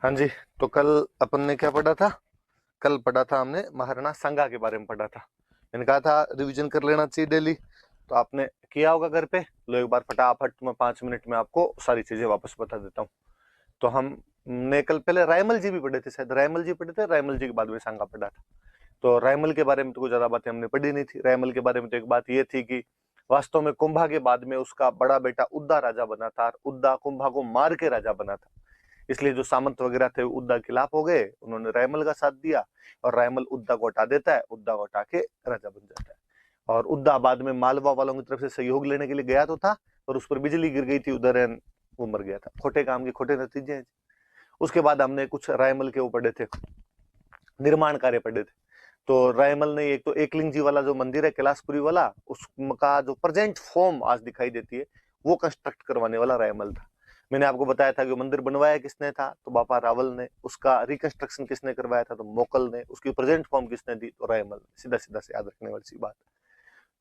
हाँ जी। तो कल अपन ने क्या पढ़ा था? कल पढ़ा था हमने महाराणा सांगा के बारे में पढ़ा था। मैंने कहा था रिवीजन कर लेना चाहिए डेली। तो आपने किया होगा घर पे। लो एक बार फटाफट मैं 5 मिनट में आपको सारी चीजें वापस बता देता हूँ। तो हमने कल पहले रायमल जी भी पढ़े थे, शायद रायमल जी पढ़े थे, रायमल जी के बाद में सांगा पढ़ा था। तो रायमल के बारे में तो कुछ ज्यादा बातें हमने पढ़ी नहीं थी। रायमल के बारे में तो एक बात ये थी कि वास्तव में कुंभा के बाद में उसका बड़ा बेटा उद्दा राजा बना था, और उद्दा कुंभा को मार के राजा बना था। इसलिए जो सामंत वगैरह थे उद्दा के खिलाफ हो गए, उन्होंने रायमल का साथ दिया, और रायमल उद्दा को हटा देता है, उद्दा को हटा के राजा बन जाता है। और उद्दा बाद में मालवा वालों की तरफ से सहयोग लेने के लिए गया तो था, और उस पर बिजली गिर गई थी उधर, वो मर गया था। खोटे काम के खोटे नतीजे हैं। उसके बाद हमने कुछ रायमल के वो पढ़े थे, निर्माण कार्य पढ़े थे। तो रायमल ने एक तो एकलिंग जी वाला जो मंदिर है कैलाशपुरी वाला, उसका जो प्रेजेंट फॉर्म आज दिखाई देती है, वो कंस्ट्रक्ट करवाने वाला रायमल था। मैंने आपको बताया था कि मंदिर बनवाया किसने था, तो बापा रावल ने। उसका रिकंस्ट्रक्शन किसने करवाया था, तो मोकल ने। उसकी प्रेजेंट फॉर्म किसने दी, तो रायमल ने। सीधा सीधा से याद रखने वाली सी बात।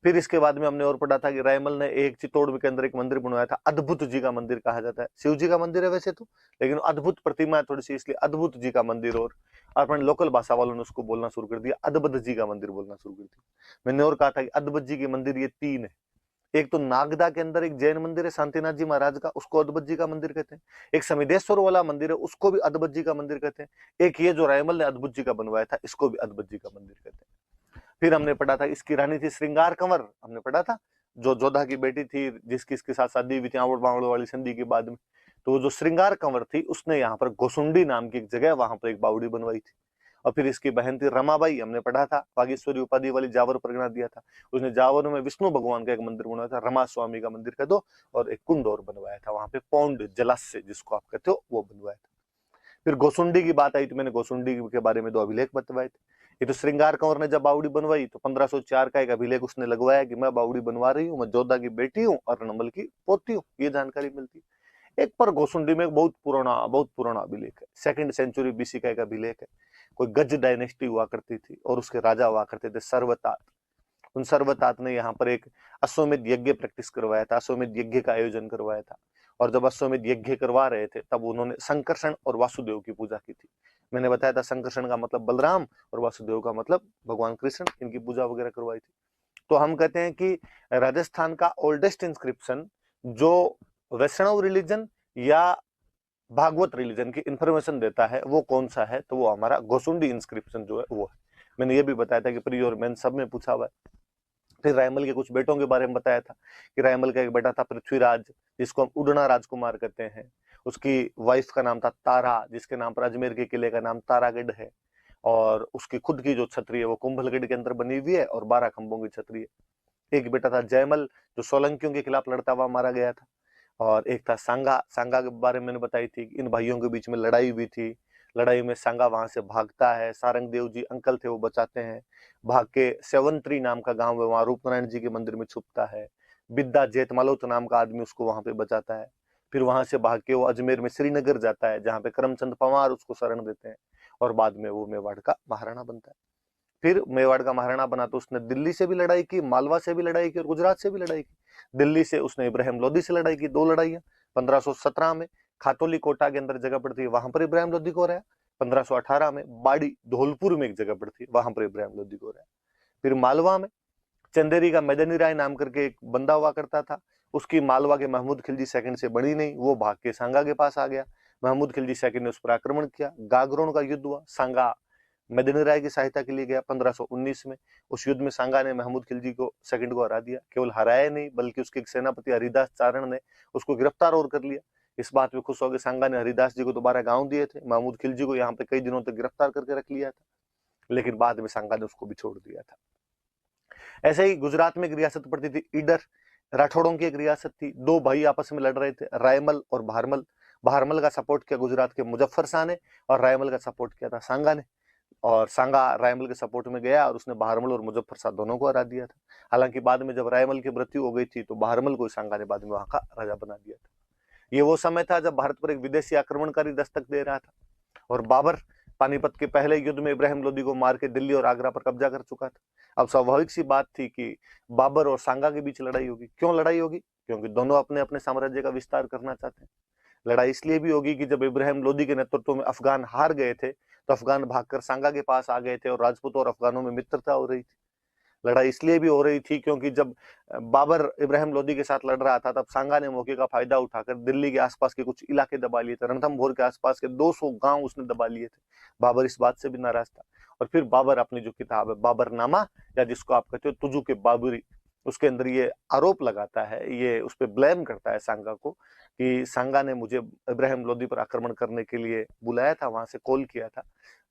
फिर इसके बाद में हमने और पढ़ा था कि रायमल ने एक चित्तौड़ के अंदर एक मंदिर बनवाया था, अद्भुत जी का मंदिर कहा जाता है। शिव जी का मंदिर है वैसे तो, लेकिन अद्भुत प्रतिमा है थोड़ी सी, इसलिए अद्भुत जी का मंदिर। और अपने लोकल भाषा वालों ने उसको बोलना शुरू कर दिया, अद्भुत जी का मंदिर बोलना शुरू कर दिया। मैंने और कहा था कि अद्भुत जी के मंदिर ये तीन है। एक तो नागदा के अंदर एक जैन मंदिर है शांतिनाथ जी महाराज का, उसको अद्भुत जी का मंदिर कहते हैं। एक समिदेश्वर वाला मंदिर है, उसको भी अद्भुत जी का मंदिर कहते हैं। एक ये जो रायमल ने अद्भुत जी का बनवाया था, इसको भी अद्भुत जी का मंदिर कहते हैं। फिर हमने पढ़ा था इसकी रानी थी श्रृंगार कंवर, हमने पढ़ा था, जो जोधा की बेटी थी, जिसकी इसके साथ शादी हुई थी आवड़ बावड़ वाली संधि के बाद में। तो वो जो श्रृंगार कंवर थी, उसने यहाँ पर गोसुंडी नाम की एक जगह, वहां पर एक बावड़ी बनवाई थी। और फिर इसकी बहन थी रमाबाई, हमने पढ़ा था, बागेश्वरी उपाधि वाली जावर परगना दिया था। उसने जावर में विष्णु भगवान का एक मंदिर बनवाया था, रमा स्वामी का मंदिर कह दो, और एक कुंड और बनवाया था वहां पे, पौंड जलाशय जिसको आप कहते हो, वो बनवाया था। फिर गोसुंडी की बात आई तो मैंने गोसुंडी के बारे में 2 अभिलेख बतवाए थे। ये तो श्रृंगार कंवर ने जब बावड़ी बनवाई तो 1504 का एक अभिलेख उसने लगवाया कि मैं बावड़ी बनवा रही हूँ, मैं जोधा की बेटी हूँ और रणमल की पोती हूँ, ये जानकारी मिलती है। एक पर गोसुंडी में एक बहुत पुराना अभिलेख है, 2nd सेंचुरी बीसी का एक अभिलेख है। कोई गज डायनेस्टी हुआ करती थी, और उसके राजा हुआ करते थे सर्वतात। उन सर्वतात ने यहाँ पर एक अश्वमेध यज्ञ प्रैक्टिस करवाया था, अश्वमेध यज्ञ का आयोजन करवाया था। और जब अश्वमेध यज्ञ करवा रहे थे, तब उन्होंने संकर्षण और वासुदेव की पूजा की थी। मैंने बताया था संकर्षण का मतलब बलराम, और वासुदेव का मतलब भगवान कृष्ण, इनकी पूजा वगैरह करवाई थी। तो हम कहते हैं कि राजस्थान का ओल्डेस्ट इंस्क्रिप्शन जो वैष्णव रिलीजन या भागवत रिलीजन की इंफॉर्मेशन देता है, वो कौन सा है, तो वो हमारा गोसुंडी इंस्क्रिप्शन जो है वो है। मैंने ये भी बताया था कि प्री और मेन सब में पूछा हुआ है। फिर रायमल के कुछ बेटों के बारे में बताया था कि रायमल का एक बेटा था पृथ्वीराज, जिसको हम उड़ना राजकुमार कहते हैं। उसकी वाइफ का नाम था तारा, जिसके नाम पर अजमेर के किले का नाम तारागढ़ है। और उसकी खुद की जो छतरी है वो कुंभलगढ़ के अंदर बनी हुई है, और 12 खंभों की छतरी है। एक बेटा था जयमल, जो सोलंकियों के खिलाफ लड़ता हुआ मारा गया था। और एक था सांगा, सांगा के बारे में मैंने बताई थी, इन भाइयों के बीच में लड़ाई हुई थी। लड़ाई में सांगा वहां से भागता है, सारंग देव जी अंकल थे वो बचाते हैं। भाग के सेवंत्री नाम का गांव है, वहां रूपनारायण जी के मंदिर में छुपता है। बिद्दा जेतमालोत नाम का आदमी उसको वहां पे बचाता है। फिर वहां से भाग के वो अजमेर में श्रीनगर जाता है, जहाँ पे करमचंद पवार उसको शरण देते हैं। और बाद में वो मेवाड़ का महाराणा बनता है। फिर मेवाड़ का महाराणा बना तो उसने दिल्ली से भी लड़ाई की, मालवा से भी लड़ाई की, और गुजरात से भी लड़ाई की। दिल्ली से उसने इब्राहिम लोदी से लड़ाई की, 2 लड़ाइयां। 1517 में खातोली कोटा के अंदर जगह पड़ती है, वहां पर इब्राहिम लोदी को रहा। 1518 में बाड़ी धौलपुर में एक जगह पड़ती है, वहां पर इब्राहिम लोदी को रहा। फिर मालवा में चंदेरी का मैदानी राय नाम करके एक बंदा हुआ करता था। उसकी मालवा के महमूद खिलजी सेकंड से बनी नहीं, वो भाग के सांगा के पास आ गया। महमूद खिलजी सेकंड ने उस पर आक्रमण किया, गागरोन का युद्ध हुआ। सांगा मैदानी राय की सहायता के लिए गया 1519 में। उस युद्ध में सांगा ने महमूद खिलजी को सेकंड को हरा दिया। केवल हराया नहीं, बल्कि उसके एक सेनापति हरिदास चारण ने उसको गिरफ्तार और कर लिया। इस बात पे खुश होकर सांगा ने हरिदास जी को दोबारा गांव दिए थे। महमूद खिलजी को यहाँ पे कई दिनों तक गिरफ्तार करके रख लिया था, लेकिन बाद में सांगा ने उसको भी छोड़ दिया था। ऐसे ही गुजरात में एक रियासत पड़ती थी ईडर, राठौड़ों की एक रियासत थी। 2 भाई आपस में लड़ रहे थे, रायमल और भारमल। भारमल का सपोर्ट किया गुजरात के मुजफ्फर शाह ने, और रायमल का सपोर्ट किया था सांगा ने। और सांगा रायमल के सपोर्ट में गया, और उसने बहारमल और मुजफ्फर शाह दोनों को हरा दिया था। हालांकि बाद में जब रायमल की मृत्यु हो गई थी, तो बहारमल को सांगा ने बाद में वहां का राजा बना दिया था। ये वो समय था जब भारत पर एक विदेशी आक्रमणकारी दस्तक दे रहा था, और बाबर पानीपत के पहले युद्ध में इब्राहिम लोदी को मार के दिल्ली और आगरा पर कब्जा कर चुका था। अब स्वाभाविक सी बात थी कि बाबर और सांगा के बीच लड़ाई होगी। क्यों लड़ाई होगी? क्योंकि दोनों अपने अपने साम्राज्य का विस्तार करना चाहते हैं। लड़ाई इसलिए भी होगी कि जब इब्राहिम लोदी के नेतृत्व में अफगान हार गए थे तो अफगान भागकर सांगा के पास आ गए थे और राजपूतों और अफगानों में मित्रता हो रही थी। लड़ाई इसलिए भी हो रही थी क्योंकि जब बाबर इब्राहिम लोदी के साथ लड़ रहा था तब सांगा ने मौके का फायदा उठाकर दिल्ली के आसपास के कुछ इलाके दबा लिए थे। रणथंभौर के आसपास के 200 गांव उसने दबा लिए थे। बाबर इस बात से भी नाराज था और फिर बाबर अपनी जो किताब है बाबरनामा, या जिसको आप कहते हो तुजु के बाबरी, उसके अंदर ये आरोप लगाता है, ये उस पर ब्लेम करता है सांगा को कि सांगा ने मुझे इब्राहिम लोदी पर आक्रमण करने के लिए बुलाया था, वहां से कॉल किया था,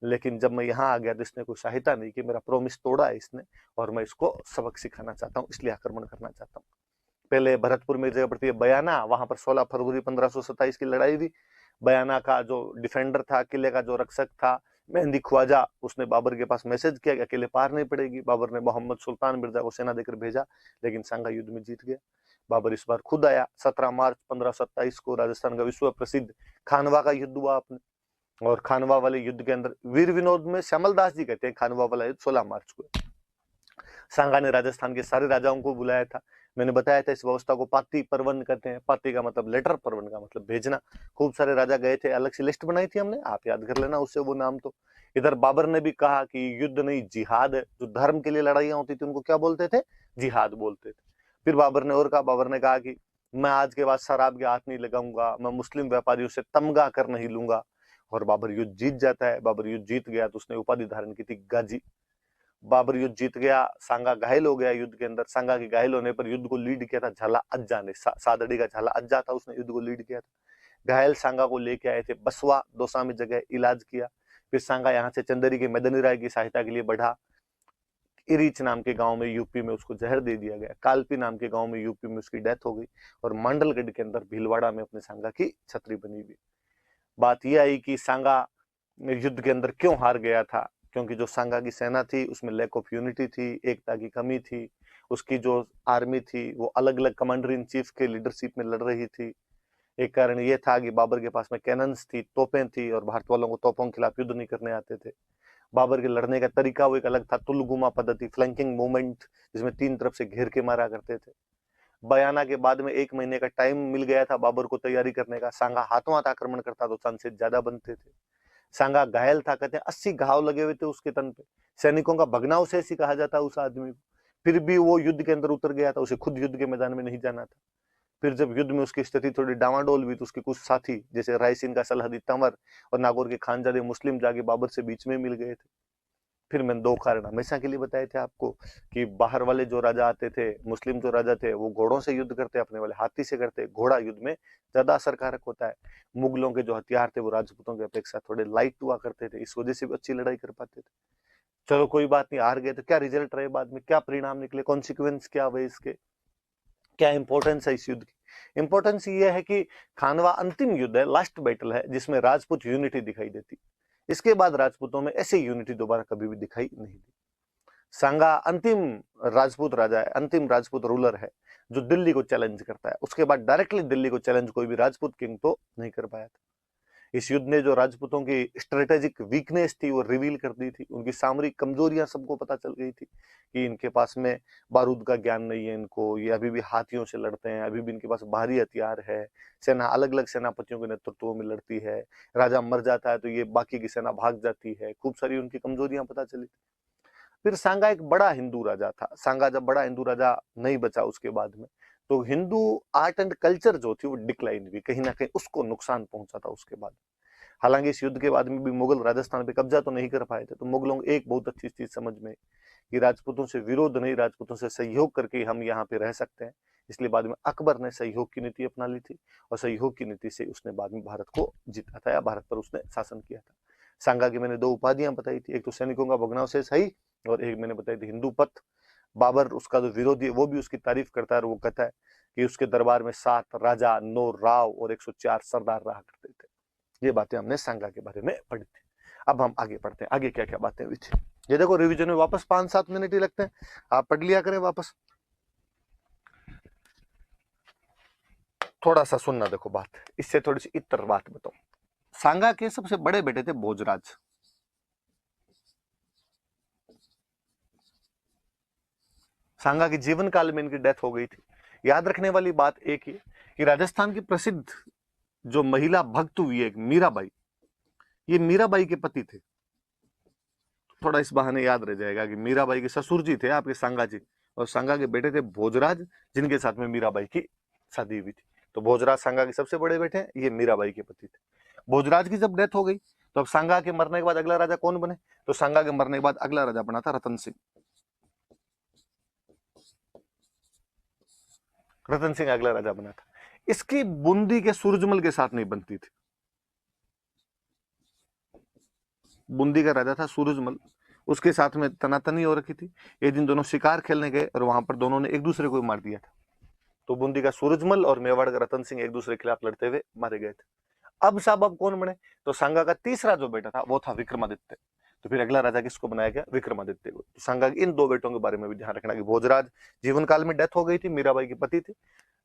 लेकिन जब मैं यहाँ आ गया तो इसने कोई सहायता नहीं की, मेरा प्रॉमिस तोड़ा है इसने और मैं इसको सबक सिखाना चाहता हूँ, इसलिए आक्रमण करना चाहता हूँ। पहले भरतपुर में जगह पड़ती है बयाना, वहां पर 16 फरवरी 1527 की लड़ाई हुई। बयाना का जो डिफेंडर था, किले का जो रक्षक था मेहंदी ख्वाजा, उसने बाबर के पास मैसेज किया कि अकेले पार नहीं पड़ेगी। बाबर ने मोहम्मद सुल्तान मिर्जा को सेना देकर भेजा, लेकिन सांगा युद्ध में जीत गया। बाबर इस बार खुद आया। 17 मार्च 1527 को राजस्थान का विश्व प्रसिद्ध खानवा का युद्ध हुआ आपने, और खानवा वाले युद्ध के अंदर वीर विनोद में श्यामल दास जी कहते हैं खानवा वाला युद्ध 16 मार्च को। सांगा ने राजस्थान के सारे राजाओं को बुलाया था। मैंने बताया था इस व्यवस्था को पाती परवन कहते हैं। पाती का मतलब लेटर, परवन का मतलब भेजना। खूब सारे राजा गए थे, अलग से लिस्ट बनाई थी हमने, आप याद कर लेना उससे वो नाम। तो इधर बाबर ने भी कहा कि युद्ध नहीं जिहाद है। जो धर्म के लिए लड़ाइयां होती थी उनको क्या बोलते थे? जिहाद बोलते थे। फिर बाबर ने और कहा, बाबर ने कहा कि मैं आज के बाद शराब के हाथ नहीं लगाऊंगा, मैं मुस्लिम व्यापारियों से तमगा कर नहीं लूंगा। और बाबर युद्ध जीत जाता है। बाबर युद्ध जीत गया तो उसने उपाधि धारण की थी गाजी। बाबर युद्ध जीत गया, सांगा घायल हो गया युद्ध के अंदर। सांगा के घायल होने पर युद्ध को लीड किया था झाला अज्जा ने, सादड़ी का झाला अज्जा था, उसने युद्ध को लीड किया था। घायल सांगा को लेके आए थे बसवा दौसा में, जगह इलाज किया। फिर सांगा यहाँ से चंदेरी के मदनी राय की सहायता के लिए बढ़ा। इरीच नाम के गांव में यूपी में उसको जहर दे दिया गया। कालपी नाम के गांव में यूपी में उसकी डेथ हो गई। और मांडलगढ़ के अंदर भीलवाड़ा में अपने सांगा की छतरी बनी हुई। बात यह आई कि सांगा युद्ध के अंदर क्यों हार गया था, क्योंकि जो सांगा की सेना थी उसमें लैक ऑफ यूनिटी थी, एकता की कमी थी। उसकी जो आर्मी थी वो अलग अलग कमांडर इन चीफ के लीडरशिप में लड़ रही थी। एक कारण ये था कि बाबर के पास में कैनन्स थी, तोपें थी, और भारत वालों को तोपों के खिलाफ युद्ध नहीं करने आते थे। बाबर के लड़ने का तरीका वो एक अलग था, तुलगुमा पद्धति, फ्लैंकिंग मूवमेंट, जिसमें 3 तरफ से घेर के मारा करते थे। बयाना के बाद में 1 महीने का टाइम मिल गया था बाबर को तैयारी करने का। सांगा हाथों हाथ आक्रमण करता तो चांसेस ज्यादा बनते थे। सांगा घायल था, कहते हैं 80 घाव लगे हुए थे उसके तन पे। सैनिकों का भगनाव शेष ही कहा जाता उस आदमी को। फिर भी वो युद्ध के अंदर उतर गया था, उसे खुद युद्ध के मैदान में नहीं जाना था। फिर जब युद्ध में उसकी स्थिति थोड़ी डावाडोल हुई तो उसके कुछ साथी जैसे रायसीन का सलहदी तंवर और नागौर के खानजादे मुस्लिम जाके बाबर से बीच में मिल गए थे। फिर मैंने 2 कारण हमेशा के लिए बताए थे आपको कि बाहर वाले जो राजा आते थे, मुस्लिम जो राजा थे, वो घोड़ों से युद्ध करते, अपने वाले हाथी से करते। घोड़ा युद्ध में ज्यादा असरकारक होता है। मुगलों के जो हथियार थे वो राजपूतों की अपेक्षा थोड़े लाइट हुआ करते थे, इस वजह से भी अच्छी लड़ाई कर पाते थे। चलो कोई बात नहीं, हार गए तो क्या रिजल्ट रहे, बाद में क्या परिणाम निकले, कॉन्सिक्वेंस क्या हुए इसके, क्या इंपॉर्टेंस है इस युद्ध की? इंपॉर्टेंस ये है कि खानवा अंतिम युद्ध है, लास्ट बैटल है, जिसमें राजपूत यूनिटी दिखाई देती। इसके बाद राजपूतों में ऐसी यूनिटी दोबारा कभी भी दिखाई नहीं दी। सांगा अंतिम राजपूत राजा है, अंतिम राजपूत रूलर है जो दिल्ली को चैलेंज करता है। उसके बाद डायरेक्टली दिल्ली को चैलेंज कोई भी राजपूत किंग तो नहीं कर पाया था। इस युद्ध ने जो राजपूतों की स्ट्रेटेजिक वीकनेस थी वो रिवील कर दी थी। उनकी सामरिक कमजोरियां सबको पता चल गई थी कि इनके पास में बारूद का ज्ञान नहीं है, इनको ये अभी भी हाथियों से लड़ते हैं, अभी भी इनके पास भारी हथियार है, सेना अलग अलग सेनापतियों के नेतृत्व में लड़ती है, राजा मर जाता है तो ये बाकी की सेना भाग जाती है। खूब सारी उनकी कमजोरियां पता चली। फिर सांगा एक बड़ा हिंदू राजा था। सांगा जब बड़ा हिंदू राजा नहीं बचा उसके बाद में, तो हिंदू आर्ट एंड कल्चर जो थी वो डिक्लाइन हुई, कहीं ना कहीं उसको नुकसान पहुंचा था उसके बाद। हालांकि इस युद्ध के बाद में भी मुगल राजस्थान पे कब्जा तो नहीं कर पाए थे। तो मुगलों को एक बहुत अच्छी चीज समझ में कि राजपूतों से विरोध नहीं, राजपूतों से सहयोग करके हम यहाँ पे रह सकते हैं। इसलिए बाद में अकबर ने सहयोग की नीति अपना ली थी, और सहयोग की नीति से उसने बाद में भारत को जीता था, या भारत पर उसने शासन किया था। सांगा की मैंने 2 उपाधियां बताई थी, एक तो सैनिकों का भगनाव से सही, और एक मैंने बताई थी हिंदू पथ। बाबर उसका जो विरोधी है वो भी उसकी तारीफ करता है, और वो कहता है कि उसके दरबार में 7 राजा, 9 राव और 104 सरदार रहा करते थे। ये बातें हमने सांगा के बारे में पढ़ी थी। अब हम आगे पढ़ते हैं, आगे क्या क्या बातें हुई थी। ये देखो रिवीजन में वापस 5-7 मिनट ही लगते हैं, आप पढ़ लिया करें वापस, थोड़ा सा सुनना। देखो बात, इससे थोड़ी सी इतर बात बताओ। सांगा के सबसे बड़े बेटे थे भोजराज। सांगा के जीवन काल में इनकी डेथ हो गई थी। याद रखने वाली बात एक ही कि राजस्थान की प्रसिद्ध जो महिला भक्त हुई है एक मीराबाई, ये मीराबाई के पति थे। थोड़ा इस बहाने याद रह जाएगा कि मीराबाई के ससुर जी थे आपके सांगा जी, और सांगा के बेटे थे भोजराज, जिनके साथ में मीराबाई की शादी हुई थी। तो भोजराज सांगा के सबसे बड़े बेटे हैं, ये मीराबाई के पति थे। भोजराज की जब डेथ हो गई तो अब सांगा के मरने के बाद अगला राजा कौन बने? तो सांगा के मरने के बाद अगला राजा बना था रतन सिंह। रतन सिंह अगला राजा बना था। इसकी बूंदी के सूरजमल के साथ नहीं बनती थी। बूंदी का राजा था सूरजमल, उसके साथ में तनातनी हो रखी थी। एक दिन दोनों शिकार खेलने गए और वहां पर दोनों ने एक दूसरे को मार दिया था। तो बूंदी का सूरजमल और मेवाड़ का रतन सिंह एक दूसरे के खिलाफ लड़ते हुए मारे गए थे। अब साहब अब कौन बने? तो सांगा का तीसरा जो बेटा था वो था विक्रमादित्य। तो फिर अगला राजा किसको बनाया गया? विक्रमादित्य को। तो सांगा के इन दो बेटों के बारे में भी ध्यान रखना कि भोजराज जीवन काल में डेथ हो गई थी, मीराबाई के पति थे।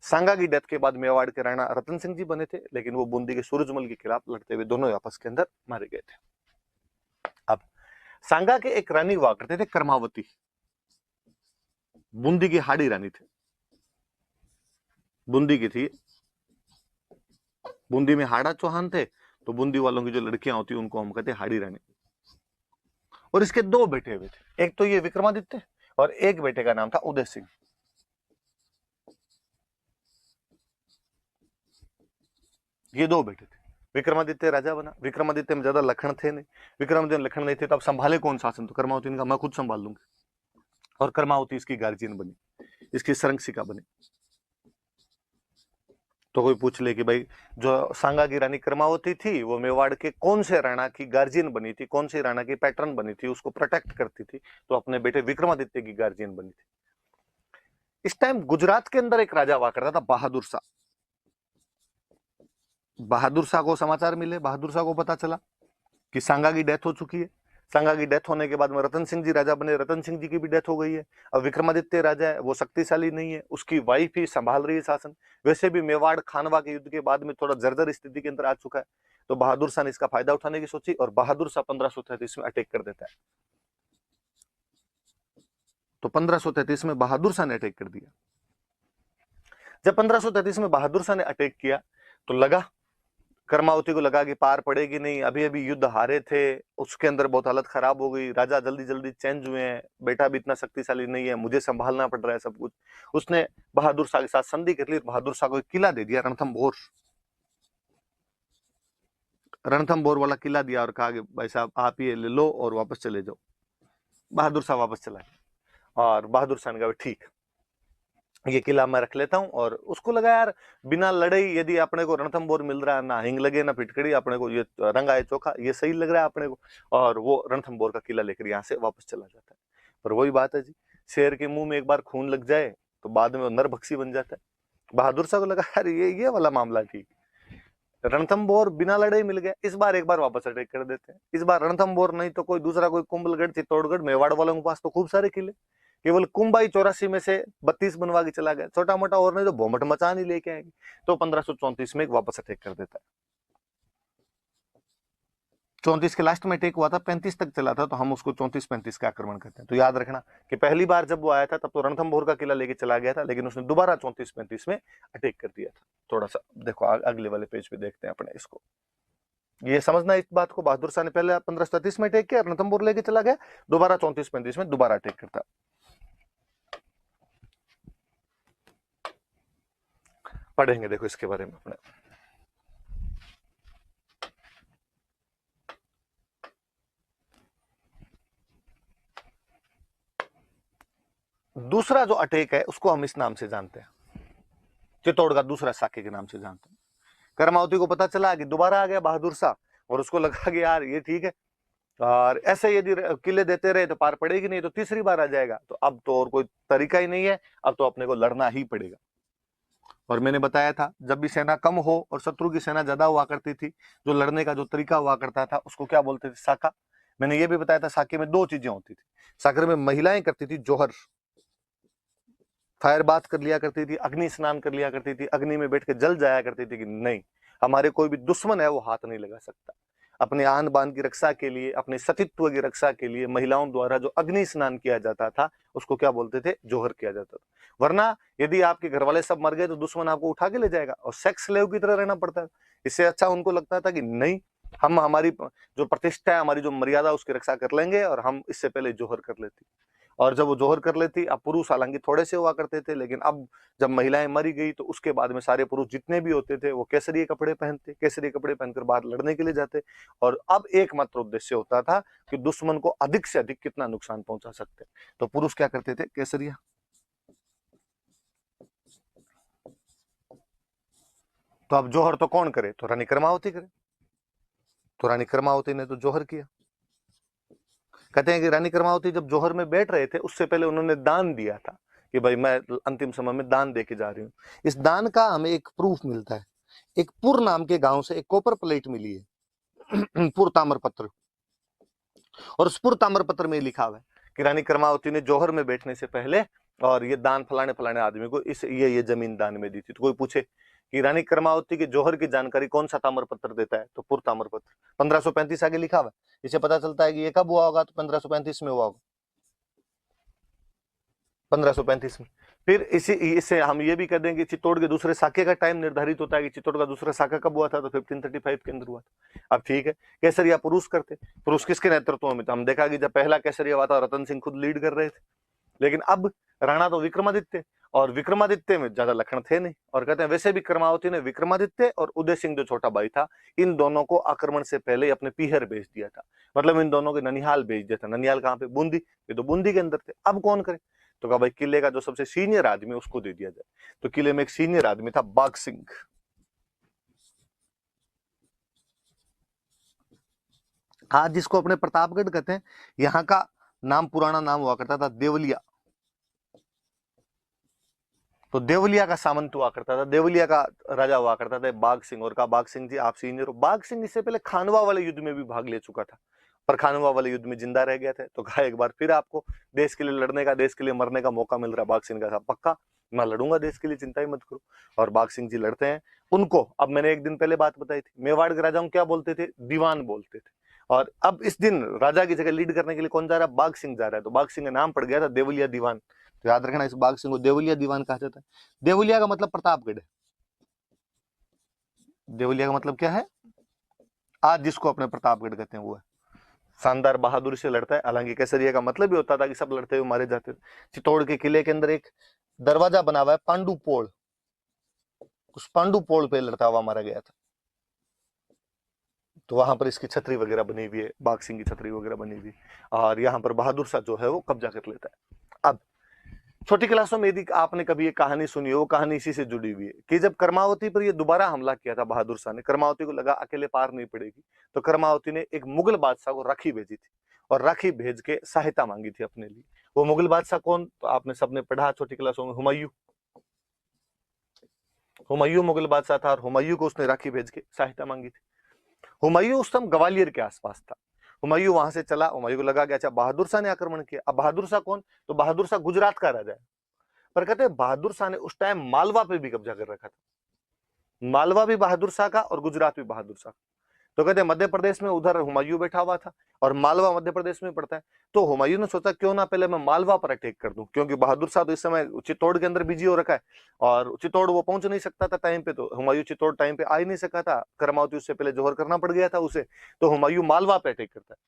सांगा की डेथ के बाद मेवाड़ के राणा रतन सिंह जी बने थे, लेकिन वो बूंदी के सूरजमल के खिलाफ लड़ते हुए दोनों आपस के अंदर मारे गए थे। अब सांगा के एक रानी हुआ करते थे कर्मावती, बूंदी की हाड़ी रानी थे, बूंदी की थी। बूंदी में हाड़ा चौहान थे, तो बूंदी वालों की जो लड़कियां होती उनको हम कहते हाड़ी रानी। और इसके दो बेटे हुए थे, एक तो ये विक्रमादित्य और एक बेटे का नाम था उदय सिंह। ये दो बेटे थे। विक्रमादित्य राजा बना, विक्रमादित्य में ज्यादा लखन थे नहीं, विक्रमादित्य में लखन नहीं थे तो अब संभाले कौन शासन? तो कर्मावती ने कहा मैं खुद संभाल लूंगी, और कर्मावती इसकी गार्जियन बनी, इसकी संरक्षिका बनी। तो कोई पूछ ले कि भाई जो सांगा की रानी कर्मावती थी वो मेवाड़ के कौन से राणा की गार्जियन बनी थी, कौन सी राणा की पैटर्न बनी थी, उसको प्रोटेक्ट करती थी? तो अपने बेटे विक्रमादित्य की गार्जियन बनी थी। इस टाइम गुजरात के अंदर एक राजा हुआ करता था बहादुर शाह। बहादुर शाह को समाचार मिले, बहादुर शाह को पता चला कि सांगा की डेथ हो चुकी है। सांगा की डेथ होने के बाद में रतन सिंह जी राजा बने, रतन सिंह जी की भी डेथ हो गई है। अब विक्रमादित्य राजा है, वो शक्तिशाली नहीं है, उसकी वाइफ ही संभाल रही है शासन। वैसे भी मेवाड़ खानवा के युद्ध के बाद में थोड़ा जर्जर स्थिति के अंदर आ चुका है। तो बहादुर शाह ने इसका फायदा उठाने की सोची और बहादुर शाह 1533 में अटैक कर देता है। तो 1533 में बहादुर शाह ने अटैक कर दिया। जब 1533 में बहादुर शाह ने अटैक किया तो लगा, कर्मावती को लगा कि पार पड़ेगी नहीं, अभी अभी युद्ध हारे थे, उसके अंदर बहुत हालत खराब हो गई, राजा जल्दी जल्दी चेंज हुए हैं, बेटा भी इतना शक्तिशाली नहीं है, मुझे संभालना पड़ रहा है सब कुछ। उसने बहादुर शाह के साथ संधि कर ली, बहादुर शाह को एक किला दे दिया, रणथंभौर। रणथंभौर वाला किला दिया और कहा कि भाई साहब आप ये ले लो और वापस चले जाओ। बहादुर शाह वापस चला गया और बहादुर शाह ने कहा ठीक, ये किला मैं रख लेता हूं। और उसको लगा यार बिना लड़ाई यदि अपने को रणथंभौर मिल रहा है, ना हिंग लगे ना फिटकड़ी, अपने को ये रंग आए चोखा, ये सही लग रहा है अपने को। और वो रणथंभौर का किला लेकर यहाँ से वापस चला जाता है। पर वही बात है जी, शेर के मुंह में एक बार खून लग जाए तो बाद में वो नरभक्षी बन जाता है। बहादुर शाह को लगा यार ये वाला मामला ठीक, रणथंभौर बिना लड़ाई मिल गया, इस बार एक बार वापस अटैक कर देते हैं। इस बार रणथंभौर नहीं तो कोई दूसरा, कोई कुंभलगढ़, चित्तौड़गढ़, मेवाड़ वालों के पास तो खूब सारे किले, केवल कुंभाई 84 में से 32 बनवा के चला गया, छोटा मोटा और नहीं तो भोमट मचान ही लेके आएंगे। तो 1534 में एक वापस अटैक कर देता है। 34 के लास्ट में अटैक हुआ था, 35 तक चला था, तो हम उसको 34-35 का आक्रमण करते हैं। तो याद रखना कि पहली बार जब वो आया था तब तो रणथंभौर का किला लेके चला गया था, लेकिन उसने दोबारा 34-35 में अटैक कर दिया था। थोड़ा सा देखो अगले वाले पेज पे देखते हैं अपने इसको, ये समझना इस बात को। बहादुर शाह ने पहले 1537 में अटैक किया, रणथंभौर लेके चला गया, दोबारा 34-35 में दोबारा अटैक करता। पढ़ेंगे देखो इसके बारे में अपने। दूसरा जो अटैक है उसको हम इस नाम से जानते हैं, चित्तौड़ का दूसरा साके के नाम से जानते हैं। कर्मावती को पता चला कि दोबारा आ गया बहादुर शाह और उसको लगा कि यार ये ठीक है, और ऐसे यदि किले देते रहे तो पार पड़ेगी नहीं, तो तीसरी बार आ जाएगा, तो अब तो और कोई तरीका ही नहीं है, अब तो अपने को लड़ना ही पड़ेगा। और मैंने बताया था जब भी सेना कम हो और शत्रु की सेना ज्यादा हुआ करती थी, जो लड़ने का जो तरीका हुआ करता था उसको क्या बोलते थे? साका। मैंने ये भी बताया था साके में दो चीजें होती थी। साकर में महिलाएं करती थी जोहर, फायर बाथ कर लिया करती थी, अग्नि स्नान कर लिया करती थी, अग्नि में बैठ के जल जाया करती थी कि नहीं हमारे कोई भी दुश्मन है वो हाथ नहीं लगा सकता। अपने आन बान की रक्षा के लिए, अपने सतीत्व की रक्षा के लिए महिलाओं द्वारा जो अग्नि स्नान किया जाता था उसको क्या बोलते थे? जोहर किया जाता था। वरना यदि आपके घर वाले सब मर गए तो दुश्मन आपको उठा के ले जाएगा और सेक्स स्लेव की तरह रहना पड़ता है। इससे अच्छा उनको लगता था कि नहीं, हम हमारी जो प्रतिष्ठा है, हमारी जो मर्यादा, उसकी रक्षा कर लेंगे और हम इससे पहले जोहर कर लेती। और जब वो जोहर कर लेती, अब पुरुष हालांकि थोड़े से हुआ करते थे, लेकिन अब जब महिलाएं मरी गई तो उसके बाद में सारे पुरुष जितने भी होते थे वो केसरी कपड़े पहनते, केसरी कपड़े पहनकर बाहर लड़ने के लिए जाते। और अब एकमात्र उद्देश्य होता था कि दुश्मन को अधिक से अधिक कितना नुकसान पहुंचा सकते। तो पुरुष क्या करते थे, केसरिया। तो अब जोहर तो कौन करे, तो रानी कर्मावती करे। तो रानी कर्मावती ने तो जोहर किया। कहते हैं कि रानी कर्मावती जब जोहर में बैठ रहे थे, उससे पहले उन्होंने दान दिया था कि भाई मैं अंतिम समय में दान दे के जा रही हूँ। इस दान का हमें एक प्रूफ मिलता है। एक पुर नाम के गांव से एक कॉपर प्लेट मिली है पुर ताम्रपत्र। और उस पुर ताम्रपत्र में लिखा हुआ है कि रानी कर्मावती ने जोहर में बैठने से पहले और ये दान फलाने फलाने आदमी को इस ये जमीन दान में दी थी। तो कोई पूछे कि रानी कर्मावती के जोहर की जानकारी कौन सा ताम्रपत्र देता है, तो पुर ताम्रपत्र। 1535 आगे लिखा हुआ है। इसे पता चलता है कि ये कब हुआ होगा, तो 1535 में हुआ होगा, 1535 में। फिर इससे हम ये भी कह देंगे चित्तौड़ के दूसरे साके का टाइम निर्धारित होता है कि चित्तौड़ का दूसरा साका कब हुआ था, तो 1535 के अंदर हुआ था। अब ठीक है, केसरिया पुरुष करते, पुरुष किसके नेतृत्व में, तो हम देखा कि जब पहला केसरिया हुआ था रतन सिंह खुद लीड कर रहे थे। लेकिन अब राणा तो विक्रमादित्य, और विक्रमादित्य में ज्यादा लक्षण थे नहीं। और कहते हैं वैसे भी कर्मावती ने विक्रमादित्य और उदय सिंह जो छोटा भाई था, इन दोनों को आक्रमण से पहले अपने पीहर भेज दिया था। मतलब इन दोनों के ननिहाल भेज दिया था। ननिहाल कहाँ पे, बूंदी। ये तो बूंदी के अंदर थे। अब कौन करे, तो कहा भाई किले का जो सबसे सीनियर आदमी उसको दे दिया जाए। तो किले में एक सीनियर आदमी था, बाघ सिंह। आज जिसको अपने प्रतापगढ़ कहते हैं, यहाँ का नाम पुराना नाम हुआ करता था देवलिया। तो देवलिया का सामंत हुआ करता था, देवलिया का राजा हुआ करता था बाघ सिंह। और कहा बाघ सिंह जी आप सीनियर हो। बाघ सिंह इससे पहले खानवा वाले युद्ध में भी भाग ले चुका था, पर खानवा वाले युद्ध में जिंदा रह गया था। तो कहा एक बार फिर आपको देश के लिए लड़ने का, देश के लिए मरने का मौका मिल रहा है। बाघ सिंह का था पक्का, मैं लड़ूंगा देश के लिए, चिंता ही मत करो। और बाघ सिंह जी लड़ते हैं। उनको अब मैंने एक दिन पहले बात बताई थी, मेवाड़ के राजाओं क्या बोलते थे, दीवान बोलते थे। और अब इस दिन राजा की जगह लीड करने के लिए कौन जा रहा है, बाघ सिंह जा रहा है। तो बाघ सिंह का नाम पड़ गया था देवलिया दीवान। तो याद रखना, इस बाघ सिंह को देवलिया दीवान कहा जाता है। देवलिया का मतलब प्रतापगढ़ है। देवलिया का मतलब क्या है, आज जिसको अपने प्रतापगढ़ कहते हैं वो है। शानदार बहादुरी से लड़ता है। हालांकि केसरिया का मतलब भी होता था कि सब लड़ते हुए मारे जाते थे। चित्तौड़ के किले के अंदर एक दरवाजा बना हुआ है, पांडु पोल। उस पांडु पोल पे लड़ता हुआ मारा गया था। तो वहां पर इसकी छतरी वगैरह बनी हुई है, बाघ सिंह की छतरी वगैरह बनी हुई है। और यहाँ पर बहादुर शाह जो है वो कब्जा कर लेता है। अब छोटी क्लासों में यदि आपने कभी ये कहानी सुनी हो, वो कहानी इसी से जुड़ी हुई है कि जब कर्मावती पर ये दोबारा हमला किया था बहादुर शाह ने, कर्मावती को लगा अकेले पार नहीं पड़ेगी, तो कर्मावती ने एक मुगल बादशाह को राखी भेजी थी। और राखी भेज के सहायता मांगी थी अपने लिए। वो मुगल बादशाह कौन, तो आपने सबने पढ़ा छोटी क्लासों में, हुमायूं। हुमायूं मुगल बादशाह था, और हुमायूं को उसने राखी भेज के सहायता मांगी थी। हुमायूं उस समय ग्वालियर के आसपास था। हुमायूं वहां से चला, हुमायूं को लगा कि अच्छा बहादुर शाह ने आक्रमण किया। अब बहादुर शाह कौन, तो बहादुर शाह गुजरात का राजा है। पर कहते हैं बहादुर शाह ने उस टाइम मालवा पे भी कब्जा कर रखा था। मालवा भी बहादुर शाह का और गुजरात भी बहादुर शाह। तो कहते हैं मध्य प्रदेश में उधर हुमायूं बैठा हुआ था, और मालवा मध्य प्रदेश में पड़ता है। तो हुमायूं ने सोचा क्यों ना पहले मैं मालवा पर अटैक कर दूं, क्योंकि बहादुर शाह तो इस समय चित्तौड़ के अंदर बिजी हो रखा है, और चित्तौड़ वो पहुंच नहीं सकता था टाइम पे। तो हुमायूं चित्तौड़ टाइम पे आ ही नहीं सका था, कर्मावती उससे पहले जोहर करना पड़ गया था उसे। तो हुमायूं मालवा पे अटैक करता है।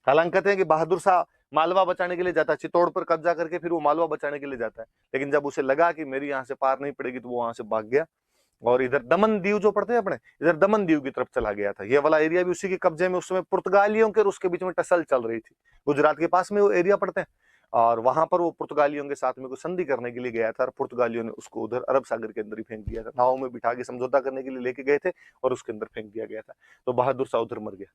हालांकि कहते हैं कि बहादुर शाह मालवा बचाने के लिए जाता है, चित्तौड़ पर कब्जा करके फिर वो मालवा बचाने के लिए जाता है। लेकिन जब उसे लगा कि मेरी यहाँ से पार नहीं पड़ेगी, तो वो वहां से भाग गया, और इधर दमन दीव जो पड़ते हैं अपने, इधर दमन दीव की तरफ चला गया था। ये वाला एरिया भी उसी के कब्जे में। उस समय पुर्तगालियों के और उसके बीच में टसल चल रही थी। गुजरात के पास में वो एरिया पड़ते हैं, और वहां पर वो पुर्तगालियों के साथ में कोई संधि करने के लिए गया था, और पुर्तगालियों ने उसको उधर अरब सागर के अंदर ही फेंक दिया था। नाव में बिठा के समझौता करने के लिए लेके गए थे, और उसके अंदर फेंक दिया गया था। तो बहादुर शाह उधर मर गया।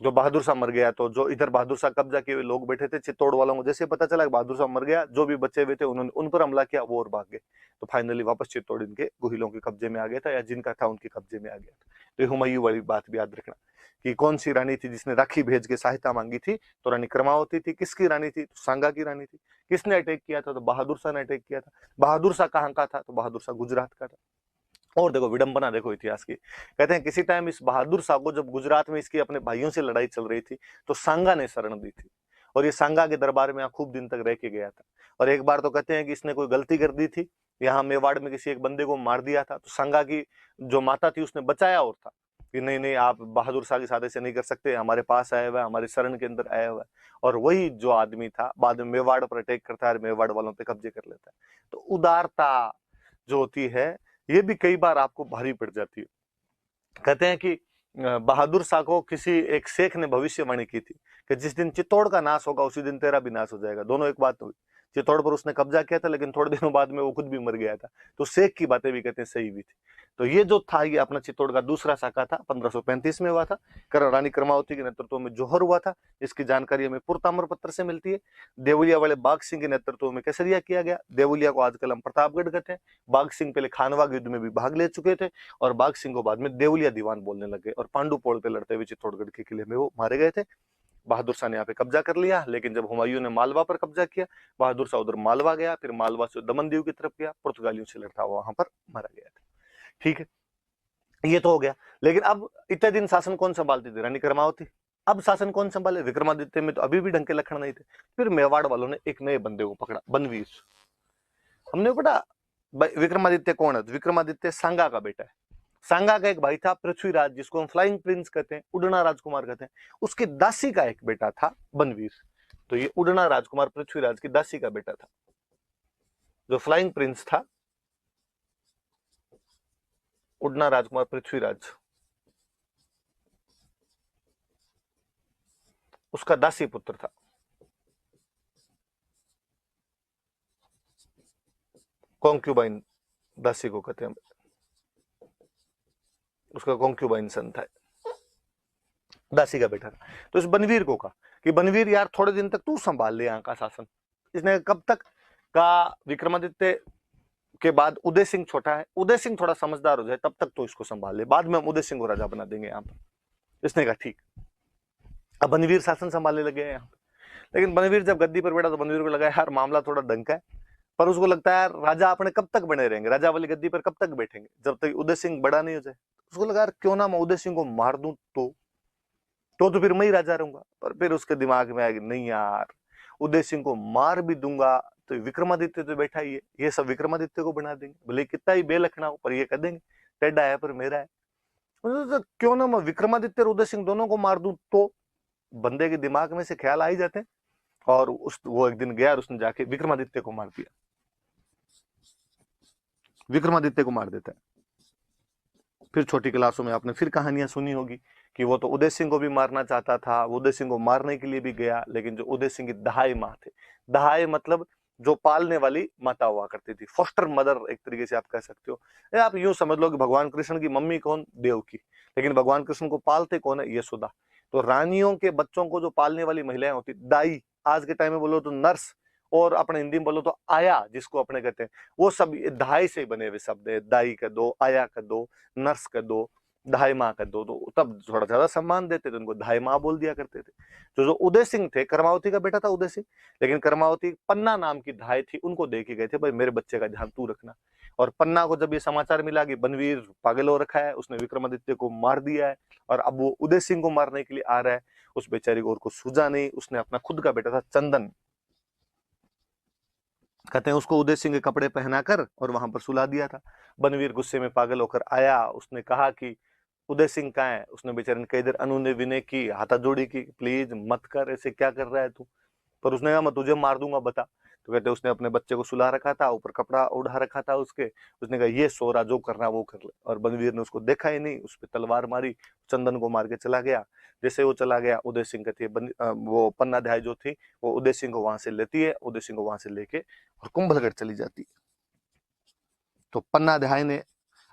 जो बहादुर शाह मर गया, तो जो इधर बहादुर शाह कब्जा किए हुए लोग बैठे थे, चित्तौड़ वालों को जैसे पता चला कि बहादुर शाह मर गया, जो भी बचे हुए थे उन्होंने उन पर हमला किया, वो और भाग गए। तो फाइनली वापस चित्तौड़ इनके गुहिलों के कब्जे में आ गया था, या जिनका था उनके कब्जे में आ गया था। तो हुमायूं वाली बात भी याद रखना कि कौन सी रानी थी जिसने राखी भेज के सहायता मांगी थी, तो रानी कर्मावती थी। किसकी रानी थी, तो सांगा की रानी थी। किसने अटैक किया था, तो बहादुर शाह ने अटैक किया था। बहादुर शाह कहाँ का था, तो बहादुर शाह गुजरात का था। और देखो विडंबना, देखो इतिहास की। कहते हैं किसी टाइम इस बहादुर शाह को जब गुजरात में इसकी अपने भाइयों से लड़ाई चल रही थी, तो सांगा ने शरण दी थी, और ये सांगा के दरबार में यहाँ खूब दिन तक रह के गया था। और एक बार तो कहते हैं कि इसने कोई गलती कर दी थी, यहाँ मेवाड़ में किसी एक बंदे को मार दिया था। तो सांगा की जो माता थी उसने बचाया और था, कि नहीं नहीं आप बहादुर शाह के साथ ऐसे नहीं कर सकते, हमारे पास आया हुआ है, हमारे शरण के अंदर आया हुआ है। और वही जो आदमी था बाद में मेवाड़ पर अटैक करता है और मेवाड़ वालों पे कब्जे कर लेता है। तो उदारता जो होती है ये भी कई बार आपको भारी पड़ जाती है। कहते हैं कि बहादुर शाह को किसी एक शेख ने भविष्यवाणी की थी कि जिस दिन चित्तौड़ का नाश होगा उसी दिन तेरा भी नाश हो जाएगा। दोनों एक बात हुई, चित्तौड़ पर उसने कब्जा किया था लेकिन थोड़े दिनों बाद में वो खुद भी मर गया था। तो शेख की बातें भी कहते हैं सही भी थी। तो ये जो था ये अपना चित्तौड़ का दूसरा शाखा था, 1535 में हुआ था। रानी कर्मावती के नेतृत्व में जौहर हुआ था, इसकी जानकारी हमें पुरताम्र पत्र से मिलती है। देवलिया वाले बाघ सिंह के नेतृत्व में केसरिया किया गया। देवलिया को आजकल हम प्रतापगढ़ कहते हैं। बाघ सिंह पहले खानवा युद्ध में भी भाग ले चुके थे और बाघ सिंह को बाद में देवलिया दीवान बोलने लगे और पांडुपोल पे लड़ते हुए चित्तौड़गढ़ के किले में वो मारे गए थे। बहादुर शाह ने यहाँ पे कब्जा कर लिया, लेकिन जब हुमायूं ने मालवा पर कब्जा किया, बहादुर शाह उधर मालवा गया, फिर मालवा से दमन दीव की तरफ गया, पुर्तगालियों से लड़ता हुआ वहां पर मारा गया था। ठीक है, ये तो हो गया। लेकिन अब इतने दिन शासन कौन संभालती थी? रानी कर्मावती। अब शासन कौन संभाले? विक्रमादित्य में तो अभी भी ढंग के लक्षण नहीं थे। फिर मेवाड़ वालों ने एक नए बंदे को पकड़ा, बनवीर। हमने पढ़ा विक्रमादित्य कौन है? विक्रमादित्य सांगा का बेटा है। सांगा का एक भाई था पृथ्वीराज, जिसको हम फ्लाइंग प्रिंस कहते हैं, उड़ना राजकुमार कहते हैं। उसकी दासी का एक बेटा था बनवीर। तो ये उड़ना राजकुमार पृथ्वीराज की दासी का बेटा था। जो फ्लाइंग प्रिंस था उड़ना राजकुमार पृथ्वीराज, उसका दासी पुत्र था। कॉन्क्यूबाइन दासी को कहते हैं, उसका कॉन्क्यूबाइन सन था, दासी का बेटा था। तो इस बनवीर को कहा कि बनवीर यार थोड़े दिन तक तू संभाल ले यहाँ का शासन। इसने कब तक का? विक्रमादित्य के बाद उदय सिंह छोटा है, उदय सिंह थोड़ा समझदार हो जाए तब तक तो इसको संभाल ले, बाद में हम उदय सिंह को राजा बना देंगे यहाँ पर। इसने कहा ठीक। अब बनवीर शासन संभालने लगे यहाँ पे। लेकिन बनवीर जब गद्दी पर बैठा तो बनवीर को लगा यार मामला थोड़ा डंक है, पर उसको लगता है यार राजा अपने कब तक बने रहेंगे, राजा वाली गद्दी पर कब तक बैठेंगे जब तक उदय सिंह बड़ा नहीं हो जाए। उसको लगा यार क्यों ना मैं उदय सिंह को मार दूं तो फिर मैं ही राजा रहूंगा। पर फिर उसके दिमाग में आया नहीं यार, उदय सिंह को मार भी दूंगा तो विक्रमादित्य तो बैठा ही है, ये सब विक्रमादित्य को बना देंगे, भले कितना ही बेलखना हो पर ये कह देंगे टेढ़ा है पर मेरा है। तो क्यों ना मैं विक्रमादित्य और उदय सिंह दोनों को मार दूं। तो बंदे के दिमाग में से ख्याल आ ही जाते हैं। और वो एक दिन गया और उसने जाके विक्रमादित्य को मार दिया, विक्रमादित्य को मार देता है। फिर छोटी क्लासों में आपने फिर कहानियां सुनी होगी कि वो तो उदय सिंह को भी मारना चाहता था, वो उदय सिंह को मारने के लिए भी गया, लेकिन जो उदय सिंह की दहाई माँ थे, दहाई मतलब जो पालने वाली माता हुआ करती थी, फोस्टर मदर एक तरीके से आप कह सकते हो। या आप यूं समझ लो कि भगवान कृष्ण की मम्मी कौन? देवकी। लेकिन भगवान कृष्ण को पालते कौन है? यशोदा। तो रानियों के बच्चों को जो पालने वाली महिलाएं होती, दाई, आज के टाइम में बोलो तो नर्स, और अपने हिंदी में बोलो तो आया जिसको अपने कहते हैं, वो सब दहाई से बने हुए शब्द है। दाई का दो, आया का दो, नर्स का दो, धाई माँ का दो। तो तब थोड़ा ज्यादा सम्मान देते थे, उनको धाई माँ बोल दिया करते थे। तो जो उदय सिंह थे, कर्मावती का बेटा था उदय सिंह, लेकिन कर्मावती पन्ना नाम की धाई थी, उनको दे के गए थे भाई मेरे बच्चे का ध्यान तू रखना। और पन्ना को जब ये समाचार मिला कि बनवीर पागल हो रखा है, उसने विक्रमादित्य को मार दिया है और अब वो उदय सिंह को मारने के लिए आ रहा है, उस बेचारी को और को सूझा नहीं। उसने अपना खुद का बेटा था चंदन, कहते हैं उसको उदय सिंह के कपड़े पहनाकर और वहां पर सुला दिया था। बनवीर गुस्से में पागल होकर आया, उसने कहा कि उदय सिंह कहाँ है? उसने बेचारे ने कई देर अनुनय विनय की, हाथा जोड़ी की, प्लीज मत कर, ऐसे क्या कर रहा है तू? पर उसने कहा मैं तुझे मार दूंगा, बता। तो कहते उसने अपने बच्चे को सुला रखा था, ऊपर कपड़ा उड़ा रखा था उसके, उसने कहा ये सो रहा, जो करना वो कर ले। और बनवीर ने उसको देखा ही नहीं, उस पर तलवार मारी, चंदन को मार के चला गया। जैसे वो चला गया, उदय सिंह कहती है वो पन्ना ध्याय जो थी वो उदय सिंह को वहां से लेती है, उदय सिंह को वहां से लेके और कुंभलगढ़ चली जाती है। तो पन्ना ध्याय ने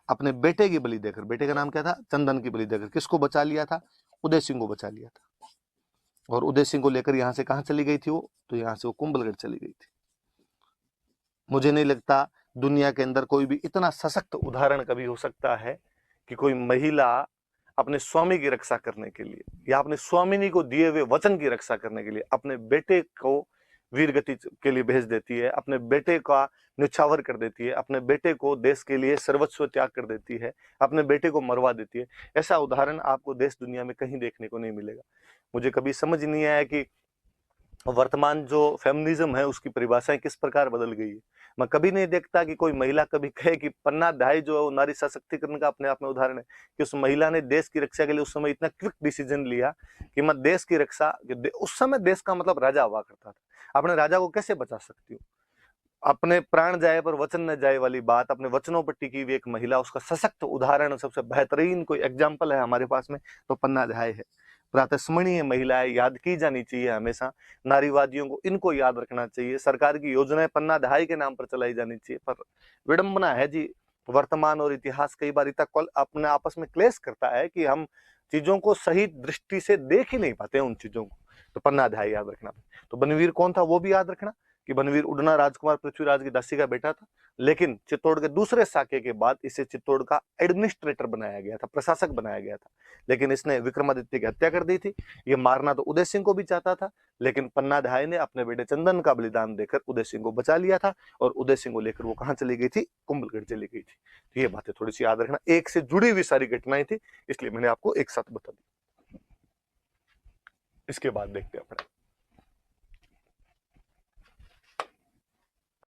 अपने बेटे की बलि देकर, बेटे का नाम क्या था? चंदन की बलि देकर किसको बचा लिया था? उदय सिंह को बचा लिया था। और उदय सिंह को लेकर यहां से कहां चली गई थी वो? तो यहां से वो कुंभलगढ़ चली गई थी। मुझे नहीं लगता दुनिया के अंदर कोई भी इतना सशक्त उदाहरण कभी हो सकता है कि कोई महिला अपने स्वामी की रक्षा करने के लिए या अपने स्वामिनी को दिए हुए वचन की रक्षा करने के लिए अपने बेटे को वीर गति के लिए भेज देती है, अपने बेटे का न्यौछावर कर देती है, अपने बेटे को देश के लिए सर्वस्व त्याग कर देती है, अपने बेटे को मरवा देती है। ऐसा उदाहरण आपको देश दुनिया में कहीं देखने को नहीं मिलेगा। मुझे कभी समझ नहीं आया कि वर्तमान जो फेमिनिज्म है उसकी परिभाषाएं किस प्रकार बदल गई है। मैं कभी नहीं देखता कि कोई महिला कभी कहे कि पन्ना अध्याय जो है वो नारी सशक्तिकरण का अपने आप में उदाहरण है कि उस महिला ने देश की रक्षा के लिए उस समय इतना क्विक डिसीजन लिया कि मैं देश की रक्षा, उस समय देश का मतलब राजा हुआ करता था, अपने राजा को कैसे बचा सकती हूँ, अपने प्राण जाए पर वचन न जाए वाली बात, अपने वचनों पर टिकी हुई एक महिला, उसका सशक्त उदाहरण, सबसे बेहतरीन कोई एग्जाम्पल है हमारे पास में तो पन्ना अध्याय है। प्रातस्मरणीय महिला है, याद की जानी चाहिए हमेशा, नारीवादियों को इनको याद रखना चाहिए। सरकार की योजनाएं पन्ना अध्याय के नाम पर चलाई जानी चाहिए, पर विडंबना है जी, वर्तमान और इतिहास कई बार इतना अपने आपस में क्लेश करता है कि हम चीजों को सही दृष्टि से देख ही नहीं पाते उन चीजों को। तो पन्ना अध्याय याद रखना। तो बनवीर कौन था वो भी याद रखना कि बनवीर उड़ना राजकुमार पृथ्वीराज की दासी का बेटा था, लेकिन चित्तौड़ के दूसरे साके के बाद इसे चित्तौड़ का एडमिनिस्ट्रेटर बनाया गया था, प्रशासक बनाया गया था। लेकिन इसने विक्रमादित्य की हत्या कर दी थी। ये मारना तो उदय सिंह को भी चाहता था, लेकिन पन्ना अध्याय ने अपने बेटे चंदन का बलिदान देकर उदय सिंह को बचा लिया था, और उदय सिंह को लेकर वो कहां चली गई थी, कुंभलगढ़ चली गई थी। तो ये बातें थोड़ी सी याद रखना, एक से जुड़ी हुई सारी घटनाएं थी, इसलिए मैंने आपको एक साथ बता दी। इसके बाद देखते हैं अपने